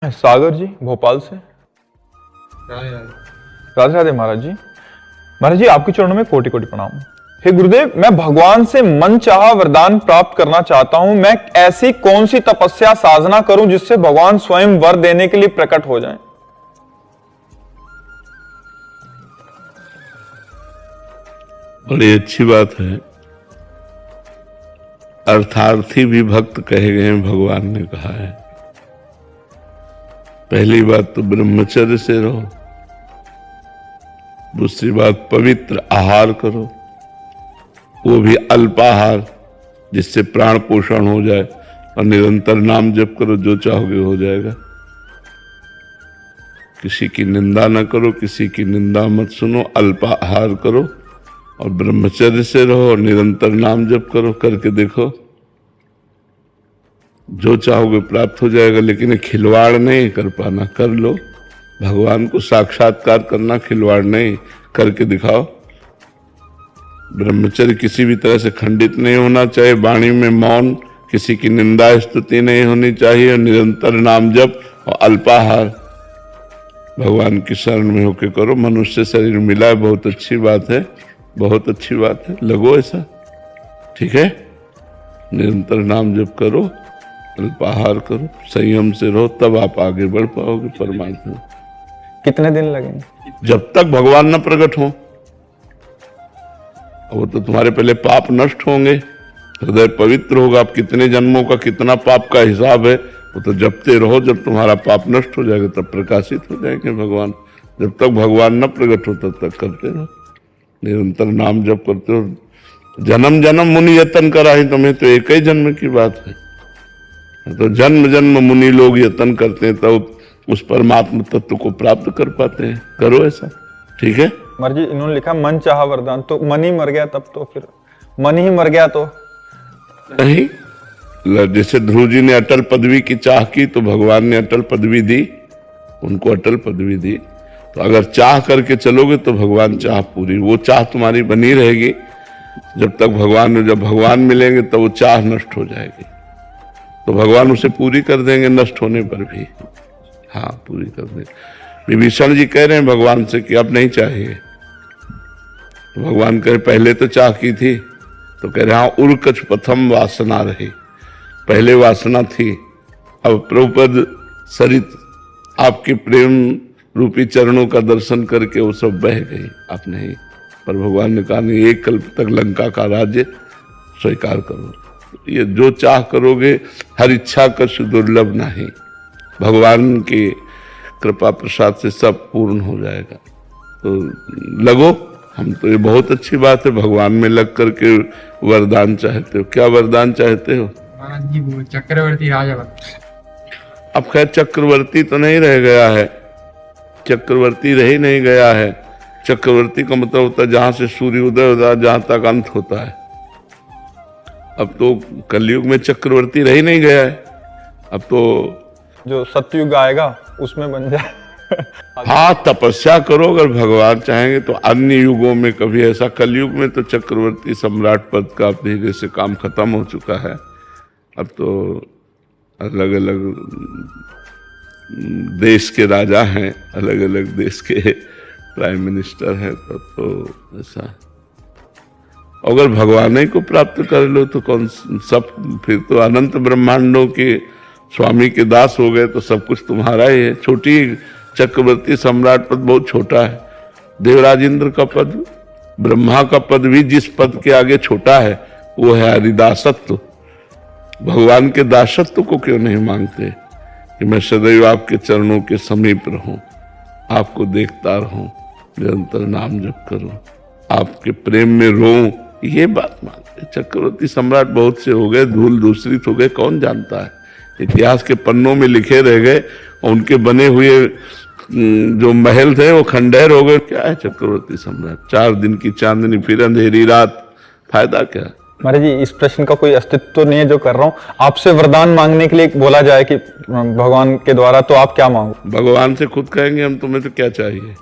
सागर जी भोपाल से। राधे राधे। राधे राधे महाराज जी। महाराज जी आपके चरणों में कोटि कोटि प्रणाम। हे गुरुदेव, मैं भगवान से मन चाहा वरदान प्राप्त करना चाहता हूं। मैं ऐसी कौन सी तपस्या साधना करूं जिससे भगवान स्वयं वर देने के लिए प्रकट हो जाएं? बड़ी अच्छी बात है। अर्थार्थी भी भक्त कहे गए हैं, भगवान ने कहा है। पहली बात तो ब्रह्मचर्य से रहो, दूसरी बात पवित्र आहार करो, वो भी अल्पाहार जिससे प्राण पोषण हो जाए, और निरंतर नाम जप करो, जो चाहोगे हो जाएगा। किसी की निंदा न करो, किसी की निंदा मत सुनो, अल्पाहार करो और ब्रह्मचर्य से रहो और निरंतर नाम जप करो। करके देखो, जो चाहोगे प्राप्त हो जाएगा। लेकिन खिलवाड़ नहीं कर पाना, कर लो। भगवान को साक्षात्कार करना खिलवाड़ नहीं, करके दिखाओ। ब्रह्मचर्य किसी भी तरह से खंडित नहीं होना चाहिए, वाणी में मौन, किसी की निंदा स्तुति नहीं होनी चाहिए, और निरंतर नाम जप और अल्पाहार भगवान की शरण में होके करो। मनुष्य शरीर मिला है, बहुत अच्छी बात है, बहुत अच्छी बात है, लगो ऐसा, ठीक है। निरंतर नाम जप करो, अल्पाहार करो, संयम से रहो, तब आप आगे बढ़ पाओगे परमात्मा। कितने दिन लगेंगे? जब तक भगवान न प्रकट हो। वो तो तुम्हारे पहले पाप नष्ट होंगे, हृदय पवित्र होगा। आप कितने जन्मों का कितना पाप का हिसाब है, वो तो जपते रहो। जब तुम्हारा पाप नष्ट हो जाएगा तब प्रकाशित हो जाएंगे भगवान। जब तक भगवान न प्रकट हो तब तक करते रहो, निरंतर नाम जप करते हो। जन्म जन्म मुनि यतन करा ही तुम्हें, तो एक ही जन्म की बात है। तो जन्म जन्म मुनि लोग यतन करते हैं, तब उस परमात्मा तत्व को प्राप्त कर पाते हैं। करो ऐसा, ठीक है। महाराज जी इन्होंने लिखा मन चाहा वरदान, तो मन ही मर गया तब तो फिर मन ही मर गया तो नहीं। जैसे ध्रुव जी ने अटल पदवी की चाह की तो भगवान ने अटल पदवी दी, उनको अटल पदवी दी। तो अगर चाह करके चलोगे तो भगवान चाह पूरी, वो चाह तुम्हारी बनी रहेगी जब तक जब भगवान मिलेंगे तब वो चाह नष्ट हो जाएगी, तो भगवान उसे पूरी कर देंगे नष्ट होने पर भी। हाँ, पूरी कर देंगे। विभीषण जी कह रहे हैं भगवान से कि अब नहीं चाहिए, तो भगवान कह रहे पहले तो चाह की थी, तो कह रहे हाँ, उर्कच प्रथम वासना रही, पहले वासना थी, अब प्रभुपद सरित आपके प्रेम रूपी चरणों का दर्शन करके वो सब बह गई। आप नहीं, पर भगवान ने कहा नहीं, एक कल्प तक लंका का राज्य स्वीकार करो। ये जो चाह करोगे, हर इच्छा कछु दुर्लभ नहीं, भगवान की कृपा प्रसाद से सब पूर्ण हो जाएगा। तो लगो, हम तो ये बहुत अच्छी बात है, भगवान में लग करके वरदान चाहते हो। क्या वरदान चाहते हो? महाराज जी वो चक्रवर्ती राजा बन। अब खैर चक्रवर्ती तो नहीं रह गया है, चक्रवर्ती रह ही नहीं गया है। चक्रवर्ती का मतलब होता है जहां से सूर्य उदय होता है जहां तक अंत होता है। अब तो कलयुग में चक्रवर्ती रह ही नहीं गया है। अब तो जो सतयुग आएगा उसमें बन जाए। हाँ, तपस्या करो, अगर भगवान चाहेंगे तो अन्य युगों में कभी ऐसा। कलयुग में तो चक्रवर्ती सम्राट पद का धीरे से काम खत्म हो चुका है। अब तो अलग अलग देश के राजा हैं, अलग अलग देश के प्राइम मिनिस्टर हैं, तब तो ऐसा। अगर भगवान ही को प्राप्त कर लो तो कौन सब, फिर तो अनंत ब्रह्मांडों के स्वामी के दास हो गए, तो सब कुछ तुम्हारा ही है। छोटी चक्रवर्ती सम्राट पद बहुत छोटा है। देवराज इंद्र का पद, ब्रह्मा का पद भी जिस पद के आगे छोटा है वो है हरिदासत्व। भगवान के दासत्व को क्यों नहीं मांगते कि मैं सदैव आपके चरणों के समीप रहूं, आपको देखता रहूं, निरंतर नाम जप करूं, आपके प्रेम में रोऊं, ये बात मानते। चक्रवर्ती सम्राट बहुत से हो गए, धूल दूसरित हो गए, कौन जानता है। इतिहास के पन्नों में लिखे रह गए, और उनके बने हुए जो महल थे वो खंडहर हो गए। क्या है चक्रवर्ती सम्राट? 4 दिन की चांदनी फिर अंधेरी रात, फायदा क्या? महाराज जी इस प्रश्न का कोई अस्तित्व तो नहीं है जो कर रहा हूँ। आपसे वरदान मांगने के लिए बोला जाए कि भगवान के द्वारा, तो आप क्या मांगो? भगवान से खुद कहेंगे हम, तुम्हें तो क्या चाहिए।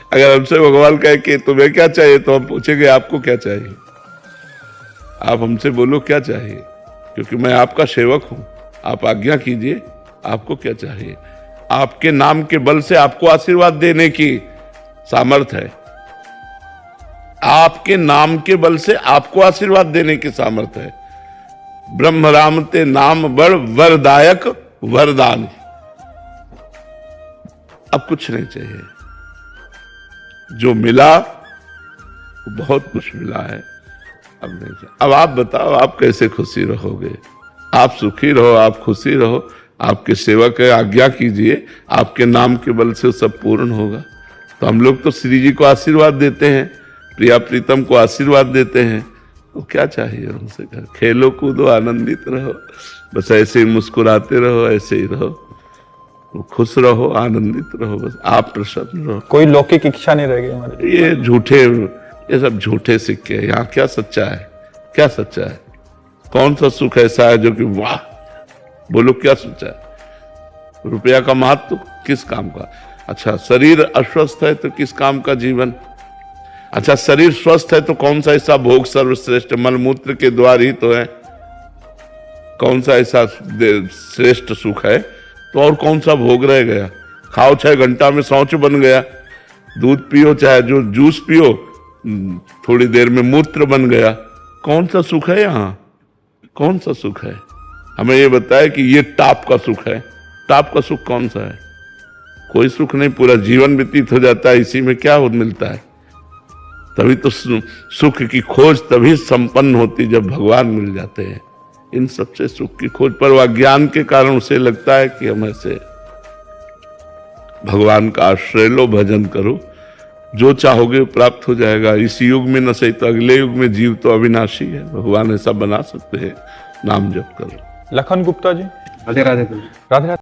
अगर हमसे भगवान कहे कि तुम्हें क्या चाहिए, तो हम पूछेंगे आपको क्या चाहिए। आप हमसे बोलो क्या चाहिए। क्योंकि मैं आपका सेवक हूं। आप आज्ञा कीजिए, आपको क्या चाहिए? आपके नाम के बल से आपको आशीर्वाद देने की सामर्थ है। आपके नाम के बल से आपको आशीर्वाद देने की सामर्थ है। ब्रह्म राम ते नाम बड़ वरदायक वरदान। अब कुछ नहीं चाहिए, जो मिला वो बहुत कुछ मिला है, अब नहीं चाहिए। अब आप बताओ, आप कैसे खुशी रहोगे? आप सुखी रहो, आप खुशी रहो, आपके सेवक है, आज्ञा कीजिए, आपके नाम के बल से सब पूर्ण होगा। तो हम लोग तो श्री जी को आशीर्वाद देते हैं, प्रिया प्रीतम को आशीर्वाद देते हैं, तो क्या चाहिए उनसे? खेलो कूदो, आनंदित रहो, बस ऐसे ही मुस्कुराते रहो, ऐसे ही रहो, खुश रहो, आनंदित रहो, बस आप प्रसन्न रहो। कोई लौकिक इच्छा नहीं रह गई हमारी। ये झूठे, ये सब झूठे सिक्के हैं। यहाँ क्या सच्चा है? क्या सच्चा है? कौन सा सुख ऐसा है जो कि वाह, बोलो क्या सच्चा है? रुपया का महत्व किस काम का? अच्छा, शरीर अस्वस्थ है तो किस काम का जीवन? अच्छा, शरीर स्वस्थ है तो कौन सा ऐसा भोग सर्वश्रेष्ठ? मलमूत्र के द्वार ही तो है। कौन सा ऐसा श्रेष्ठ सुख है? तो और कौन सा भोग रह गया? खाओ 6 घंटा में शौच बन गया, दूध पियो चाहे जो जूस पियो, थोड़ी देर में मूत्र बन गया। कौन सा सुख है यहाँ? कौन सा सुख है? हमें ये बताया कि ये टाप का सुख है। टाप का सुख कौन सा है? कोई सुख नहीं, पूरा जीवन व्यतीत हो जाता है इसी में। क्या मिलता है? तभी तो सुख की खोज तभी संपन्न होती जब भगवान मिल जाते हैं। इन सबसे सुख की खोज पर अज्ञान के कारण उसे लगता है कि हम ऐसे भगवान का आश्रय लो, भजन करो, जो चाहोगे प्राप्त हो जाएगा। इस युग में न सही तो अगले युग में जीव तो अविनाशी है, भगवान ऐसा बना सकते हैं। नाम जप करो। लखन गुप्ता जी, राधे राधे। राधे राधे।